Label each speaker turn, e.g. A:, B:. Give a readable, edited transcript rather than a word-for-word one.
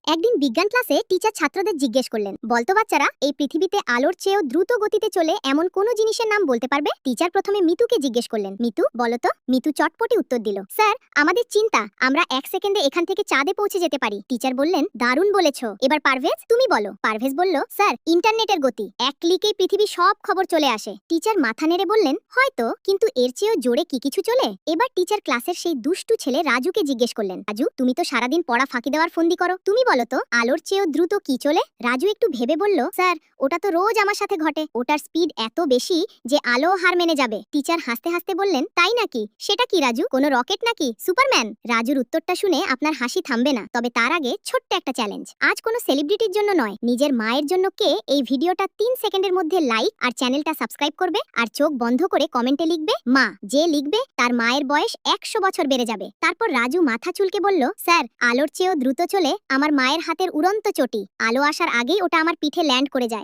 A: একদিন বিজ্ঞান ক্লাসে টিচার ছাত্রদের জিজ্ঞেস করলেন, বলতো বাচ্চারা, এই পৃথিবীতে আলোর চেয়েও দ্রুত গতিতে চলে এমন কোন জিনিসের নাম বলতে পারবে? টিচার প্রথমে মিতুকে জিজ্ঞেস করলেন, মিতু বলতো। মিতু চটপটে উত্তর দিল, স্যার, আমাদের চিন্তা, আমরা 1 সেকেন্ডে এখান থেকে চাঁদে পৌঁছে যেতে পারি। টিচার বললেন, দারুণ বলেছো। এবার পারভেজ, তুমি বলো। পারভেজ বলল, স্যার, ইন্টারনেটের গতি, এক ক্লিকেই পৃথিবীর সব খবর চলে আসে। টিচার মাথা নেড়ে বললেন, হয়তো, কিন্তু এর চেয়েও জোরে কি কিছু চলে? এবার টিচার ক্লাসের সেই দুষ্টু ছেলে রাজুকে জিজ্ঞেস করলেন, রাজু, তুমি তো সারাদিন পড়া ফাঁকি দেওয়ার ফন্দি করো, তুমি বলো তো, আলোর চেয়েও দ্রুত কি চলে? রাজু একটু ভেবে বলল, স্যার, ওটা তো রোজ আমার সাথে ঘটে। ওটার স্পিড এত বেশি যে আলো হার মেনে যাবে। টিচার হাসতে হাসতে বললেন, তাই নাকি? সেটা কি রাজু, কোনো রকেট নাকি সুপারম্যান? রাজুর উত্তরটা শুনে আপনার হাসি থামবে না, তবে তার আগে ছোট্ট একটা চ্যালেঞ্জ। আজ কোনো সেলিব্রিটির জন্য নয়, নিজের মায়ের জন্য কে এই ভিডিওটা 3 সেকেন্ডের মধ্যে লাইক আর চ্যানেলটা সাবস্ক্রাইব করবে আর চোখ বন্ধ করে কমেন্টে লিখবে মা। যে লিখবে তার মায়ের বয়স 100 বছর বেড়ে যাবে। তারপর রাজু মাথা চুলকে বলল, স্যার, আলোর চেয়েও দ্রুত চলে আমার মায়ের হাতের উড়ন্ত চটি। আলো আসার আগেই ওটা আমার পিঠে ল্যান্ড করে যায়।